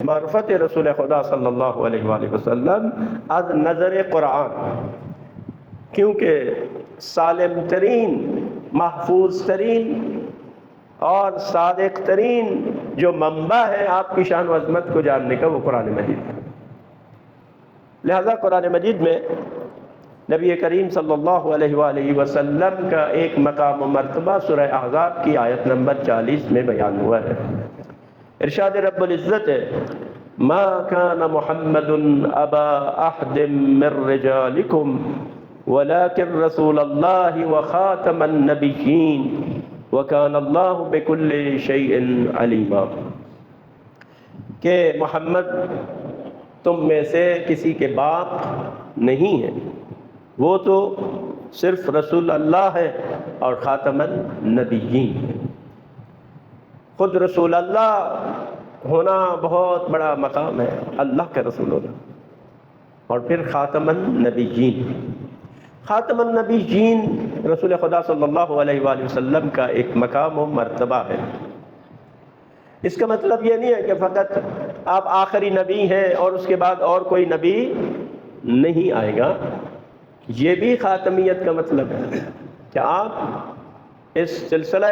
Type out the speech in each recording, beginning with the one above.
معرفت رسول خدا صلی اللہ علیہ وآلہ وسلم از نظر قرآن، کیونکہ سالم ترین، محفوظ ترین اور صادق ترین جو منبع ہے آپ کی شان و عظمت کو جاننے کا وہ قرآن مجید ہے۔ لہذا قرآن مجید میں نبی کریم صلی اللہ علیہ وآلہ وسلم کا ایک مقام و مرتبہ سورہ احزاب کی آیت نمبر 40 میں بیان ہوا ہے۔ ارشاد رب العزت ہے، ما كان محمد ابا احد من رجالکم ولكن رسول اللہ وخاتم النبیین وكان اللہ بكل شیء علیما، کہ محمد تم میں سے کسی کے باپ نہیں ہے، وہ تو صرف رسول اللہ ہے اور خاتم النبیین۔ خود رسول اللہ ہونا بہت بڑا مقام ہے، اللہ کا رسول ہونا، اور پھر خاتم النبیین۔ خاتم النبیین رسول خدا صلی اللہ علیہ وآلہ وسلم کا ایک مقام و مرتبہ ہے۔ اس کا مطلب یہ نہیں ہے کہ فقط آپ آخری نبی ہیں اور اس کے بعد اور کوئی نبی نہیں آئے گا، یہ بھی خاتمیت کا مطلب ہے کہ آپ اس سلسلہ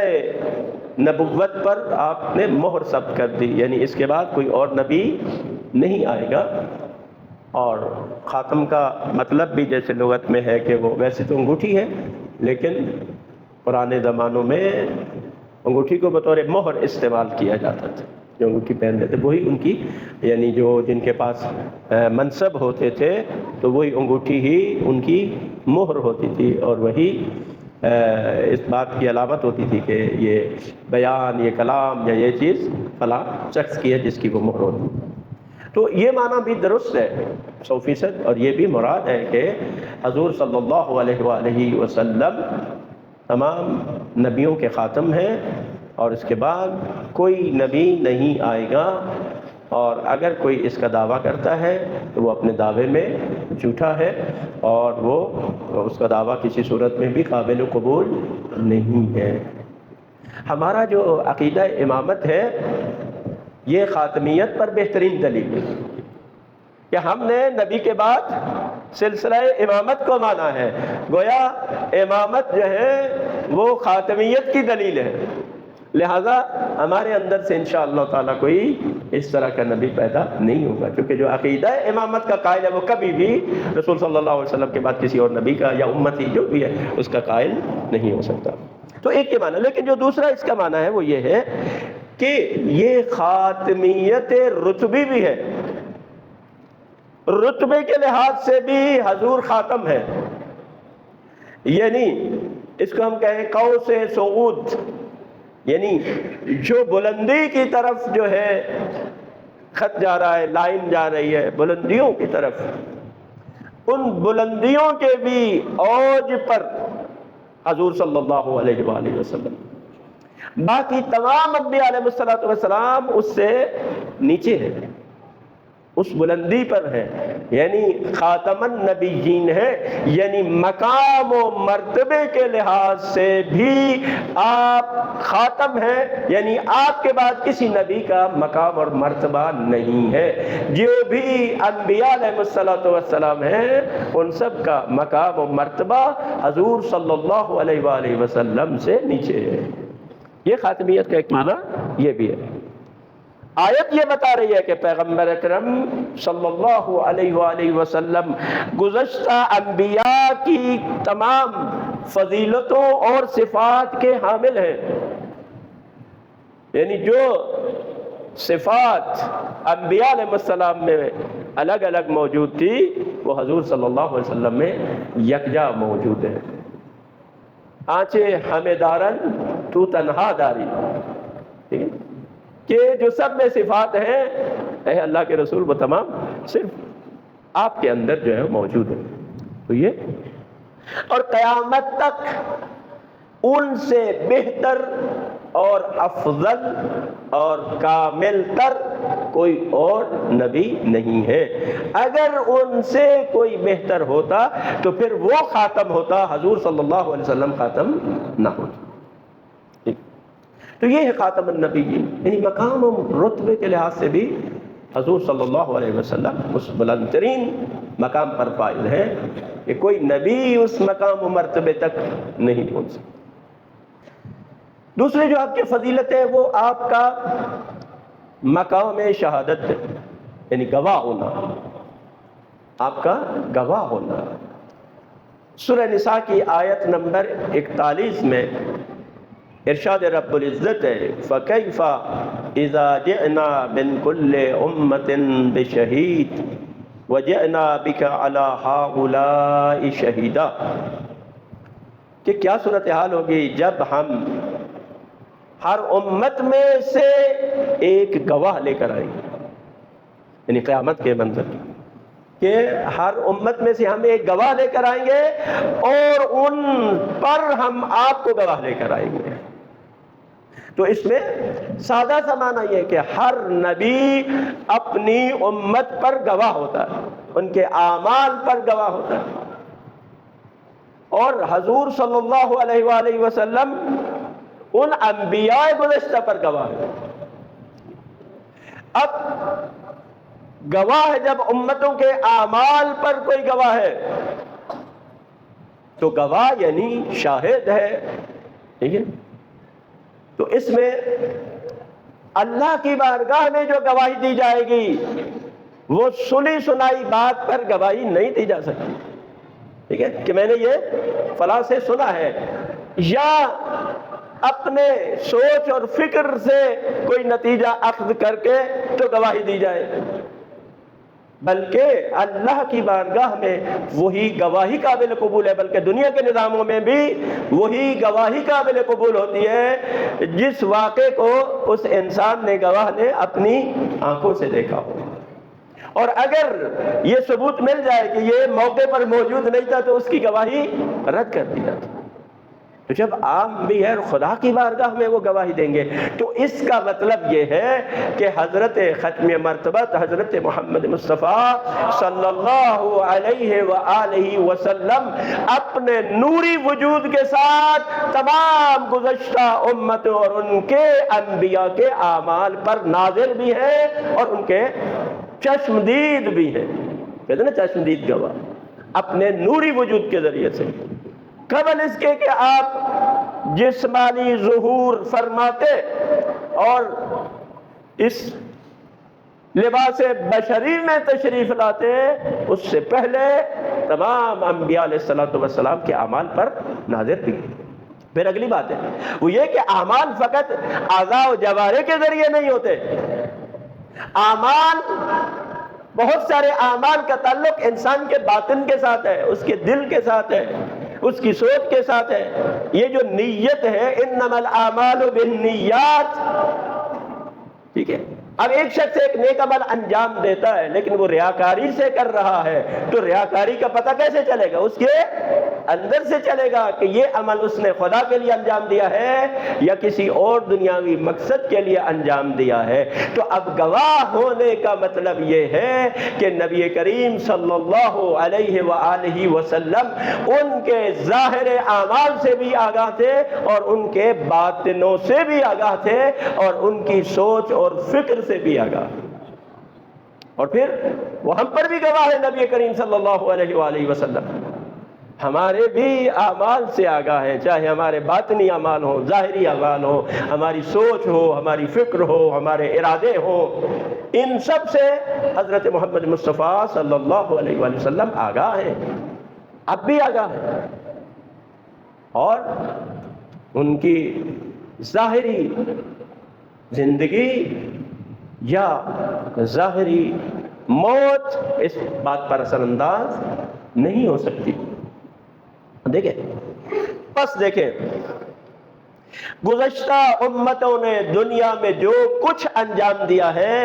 نبوت پر آپ نے مہر ثبت کر دی، یعنی اس کے بعد کوئی اور نبی نہیں آئے گا۔ اور خاتم کا مطلب بھی جیسے لغت میں ہے کہ وہ ویسے تو انگوٹھی ہے، لیکن پرانے زمانوں میں انگوٹھی کو بطور مہر استعمال کیا جاتا تھا، جو انگوٹھی پہن لیتے وہی ان کی، یعنی جو جن کے پاس منصب ہوتے تھے تو وہی انگوٹھی ہی ان کی مہر ہوتی تھی، اور وہی اس بات کی علامت ہوتی تھی کہ یہ بیان، یہ کلام یا یہ چیز فلاں شخص کی ہے جس کی وہ مہر ہوتی ہے۔ تو یہ معنی بھی درست ہے 100%، اور یہ بھی مراد ہے کہ حضور صلی اللہ علیہ وآلہ وسلم تمام نبیوں کے خاتم ہیں، اور اس کے بعد کوئی نبی نہیں آئے گا، اور اگر کوئی اس کا دعویٰ کرتا ہے تو وہ اپنے دعوے میں جھوٹا ہے، اور وہ اس کا دعویٰ کسی صورت میں بھی قابل قبول نہیں ہے۔ ہمارا جو عقیدہ امامت ہے یہ خاتمیت پر بہترین دلیل ہے کہ ہم نے نبی کے بعد سلسلہ امامت کو مانا ہے، گویا امامت جو ہے وہ خاتمیت کی دلیل ہے، لہذا ہمارے اندر سے انشاءاللہ تعالیٰ کوئی اس طرح کا نبی پیدا نہیں ہوگا، کیونکہ جو عقیدہ امامت کا قائل ہے وہ کبھی بھی رسول صلی اللہ علیہ وسلم کے بعد کسی اور نبی کا یا امتی جو بھی ہے اس کا قائل نہیں ہو سکتا۔ تو ایک کے معنی، لیکن جو دوسرا اس کا معنی ہے وہ یہ ہے کہ یہ خاتمیت رتبی بھی ہے، رتبے کے لحاظ سے بھی حضور خاتم ہے، یعنی اس کو ہم کہیں قوس صعود، یعنی جو بلندی کی طرف جو ہے خط جا رہا ہے، لائن جا رہی ہے بلندیوں کی طرف، ان بلندیوں کے بھی اوج پر حضور صلی اللہ علیہ وآلہ وسلم، باقی تمام انبیاء علیہ السلام اس سے نیچے ہے، اس بلندی پر ہے، یعنی خاتم النبیین ہے، یعنی مقام و مرتبے کے لحاظ سے بھی آپ خاتم ہیں، یعنی آپ کے بعد کسی نبی کا مقام اور مرتبہ نہیں ہے، جو بھی انبیاء علیہ السلام ہیں ان سب کا مقام و مرتبہ حضور صلی اللہ علیہ وآلہ وسلم سے نیچے ہے۔ یہ خاتمیت کا ایک معنی یہ بھی ہے۔ آیت یہ بتا رہی ہے کہ پیغمبر اکرم صلی اللہ علیہ وآلہ وسلم گزشتہ انبیاء کی تمام فضیلتوں اور صفات کے حامل ہیں، یعنی جو صفات انبیاء علیہ السلام میں الگ الگ موجود تھی وہ حضور صلی اللہ علیہ وسلم میں یکجا موجود ہے۔ آنچے ہمیں دارن تو تنہا داری، ٹھیک ہے، کہ جو سب میں صفات ہیں اے اللہ کے رسول وہ تمام صرف آپ کے اندر جو ہے موجود ہے۔ تو یہ اور قیامت تک ان سے بہتر اور افضل اور کامل تر کوئی اور نبی نہیں ہے۔ اگر ان سے کوئی بہتر ہوتا تو پھر وہ خاتم ہوتا، حضور صلی اللہ علیہ وسلم خاتم نہ ہوتا۔ تو یہ ہے خاتم النبیین، یعنی مقام و رتبے کے لحاظ سے بھی حضور صلی اللہ علیہ وسلم اس بلند ترین مقام پر فائز ہے کہ کوئی نبی اس مقام و مرتبے تک نہیں پہنچ سکتا۔ دوسری جو آپ کی فضیلت ہے وہ آپ کا مقام شہادت ہے، یعنی گواہ ہونا، آپ کا گواہ ہونا۔ سورہ نساء کی آیت نمبر 41 میں ارشاد رب العزت ہے فَكَيْفَ إِذَا جِئْنَا مِنْ كُلِّ أُمَّةٍ بِشَهِيدٍ وَجِئْنَا بِكَ عَلَى هَؤُلَاءِ شَهِيدًا، کہ کیا صورتحال ہوگی جب ہم ہر امت میں سے ایک گواہ لے کر آئیں گے، یعنی قیامت کے منظر کی، کہ ہر امت میں سے ہم ایک گواہ لے کر آئیں گے اور ان پر ہم آپ کو گواہ لے کر آئیں گے۔ تو اس میں سادہ سا معنی یہ کہ ہر نبی اپنی امت پر گواہ ہوتا ہے، ان کے اعمال پر گواہ ہوتا ہے، اور حضور صلی اللہ علیہ وآلہ وسلم ان انبیاء گزشتہ پر گواہ ہے۔ اب گواہ ہے جب امتوں کے اعمال پر کوئی گواہ ہے تو گواہ یعنی شاہد ہے، ٹھیک ہے؟ تو اس میں اللہ کی بارگاہ میں جو گواہی دی جائے گی وہ سنی سنائی بات پر گواہی نہیں دی جا سکتی، ٹھیک ہے، کہ میں نے یہ فلاں سے سنا ہے، یا اپنے سوچ اور فکر سے کوئی نتیجہ اخذ کر کے تو گواہی دی جائے، بلکہ اللہ کی بارگاہ میں وہی گواہی قابل قبول ہے، بلکہ دنیا کے نظاموں میں بھی وہی گواہی قابل قبول ہوتی ہے جس واقعے کو اس انسان نے گواہ نے اپنی آنکھوں سے دیکھا ہو، اور اگر یہ ثبوت مل جائے کہ یہ موقع پر موجود نہیں تھا تو اس کی گواہی رد کر دی جاتی۔ تو جب عام بھی ہے اور خدا کی بارگاہ میں وہ گواہی دیں گے تو اس کا مطلب یہ ہے کہ حضرت ختم مرتبت حضرت محمد مصطفیٰ صلی اللہ علیہ وآلہ وسلم اپنے نوری وجود کے ساتھ تمام گزشتہ امتوں اور ان کے انبیاء کے اعمال پر ناظر بھی ہے اور ان کے چشمدید بھی ہے، کہتے ہیں نا چشمدید گواہ، اپنے نوری وجود کے ذریعے سے، قبل اس کے کہ آپ جسمانی ظہور فرماتے اور اس لباس بشری میں تشریف لاتے، اس سے پہلے تمام انبیاء علیہ السلام کے اعمال پر ناظر بھی۔ پھر اگلی بات ہے وہ یہ کہ اعمال فقط اعضاء و جوارح کے ذریعے نہیں ہوتے، اعمال بہت سارے اعمال کا تعلق انسان کے باطن کے ساتھ ہے، اس کے دل کے ساتھ ہے، اس کی سوچ کے ساتھ ہے۔ یہ جو نیت ہے انما الاعمال بالنیات، ٹھیک ہے، اب ایک شخص ایک نیک عمل انجام دیتا ہے لیکن وہ ریاکاری سے کر رہا ہے تو ریاکاری کا پتہ کیسے چلے گا؟ اس کے اندر سے چلے گا کہ یہ عمل اس نے خدا کے لیے انجام دیا ہے یا کسی اور دنیاوی مقصد کے لیے انجام دیا ہے۔ تو اب گواہ ہونے کا مطلب یہ ہے کہ نبی کریم صلی اللہ علیہ وآلہ وسلم ان کے ظاہر اعمال سے بھی آگاہ تھے اور ان کے باطنوں سے بھی آگاہ تھے اور ان کی سوچ اور فکر سے بھی آگاہ، اور پھر وہ ہم پر بھی گواہ ہے۔ نبی کریم صلی اللہ علیہ وآلہ وسلم ہمارے بھی اعمال سے آگاہ ہیں، چاہے ہمارے باطنی اعمال ہوں، ظاہری اعمال ہوں، ہماری سوچ ہو، ہماری فکر ہو، ہمارے ارادے ہوں، ان سب سے حضرت محمد مصطفیٰ صلی اللہ علیہ وآلہ وسلم آگاہ ہیں، اب بھی آگاہ ہیں، اور ان کی ظاہری زندگی یا ظاہری موت اس بات پر اثر انداز نہیں ہو سکتی۔ دیکھیں گزشتہ امتوں نے دنیا میں جو کچھ انجام دیا ہے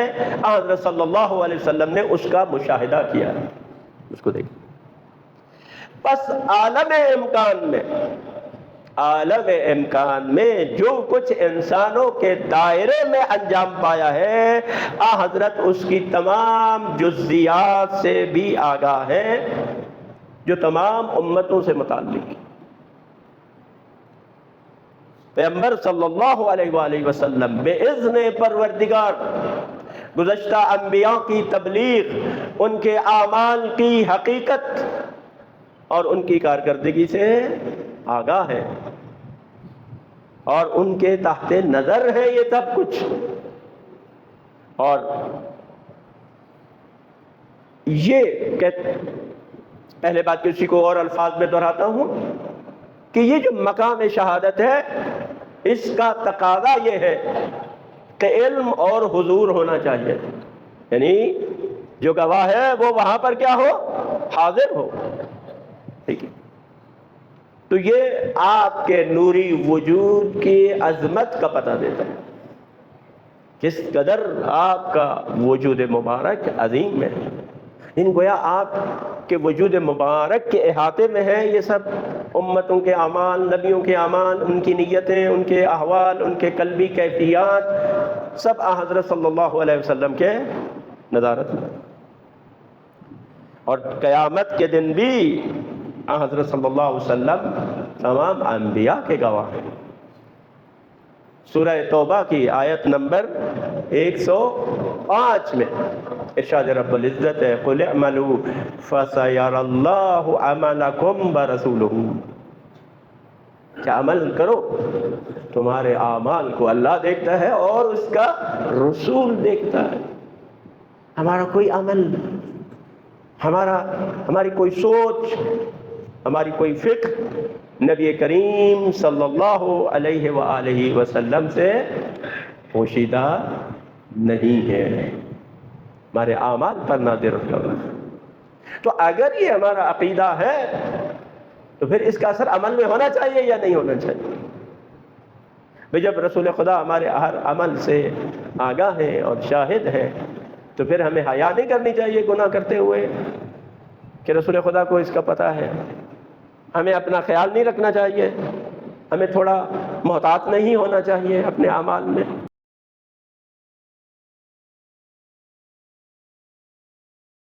حضرت صلی اللہ علیہ وسلم نے اس کا مشاہدہ کیا ہے، اس کو دیکھیں۔ بس عالم امکان میں جو کچھ انسانوں کے دائرے میں انجام پایا ہے حضرت اس کی تمام جزیات سے بھی آگاہ ہے جو تمام امتوں سے متعلق ہے۔ پیغمبر صلی اللہ علیہ وآلہ وسلم بِإِذْنِ پروردگار گزشتہ انبیاء کی تبلیغ ان کے اعمال کی حقیقت اور ان کی کارکردگی سے آگاہ ہے، اور ان کے تحت نظر ہے یہ سب کچھ۔ اور یہ پہلے بات کسی کو اور الفاظ میں دہراتا ہوں کہ یہ جو مقام شہادت ہے، اس کا تقاضا یہ ہے کہ علم اور حضور ہونا چاہیے، یعنی جو گواہ ہے وہ وہاں پر کیا ہو؟ حاضر ہو، ٹھیک ہے؟ تو یہ آپ کے نوری وجود کی عظمت کا پتہ دیتا ہے، کس قدر آپ کا وجود مبارک عظیم ہے۔ ان گویا آپ کے وجود مبارک کے احاطے میں ہے یہ سب امتوں کے اعمال، نبیوں کے اعمال، ان کی نیتیں، ان کے احوال، ان کے قلبی کیفیات، سب حضرت صلی اللہ علیہ وسلم کے نظارت میں۔ اور قیامت کے دن بھی حضرت صلی اللہ علیہ وسلم تمام انبیاء کے گواہ ہیں۔ سورہ توبہ کی آیت نمبر 105 میں ارشاد رب العزت ہے، قُلِ اعْمَلُوا فَسَيَرَى اللَّهُ عَمَلَكُمْ وَرَسُولُهُ، کہ عمل کرو، تمہارے اعمال کو اللہ دیکھتا ہے اور اس کا رسول دیکھتا ہے۔ ہمارا کوئی عمل، ہماری کوئی سوچ، ہماری کوئی فکر نبی کریم صلی اللہ علیہ وآلہ وسلم سے پوشیدہ نہیں ہے، ہمارے اعمال پر ناظر ہوگا۔ تو اگر یہ ہمارا عقیدہ ہے تو پھر اس کا اثر عمل میں ہونا چاہیے یا نہیں ہونا چاہیے؟ بھئی جب رسول خدا ہمارے ہر عمل سے آگاہ ہیں اور شاہد ہیں تو پھر ہمیں حیا نہیں کرنی چاہیے گناہ کرتے ہوئے کہ رسول خدا کو اس کا پتہ ہے؟ ہمیں اپنا خیال نہیں رکھنا چاہیے؟ ہمیں تھوڑا محتاط نہیں ہونا چاہیے اپنے اعمال میں؟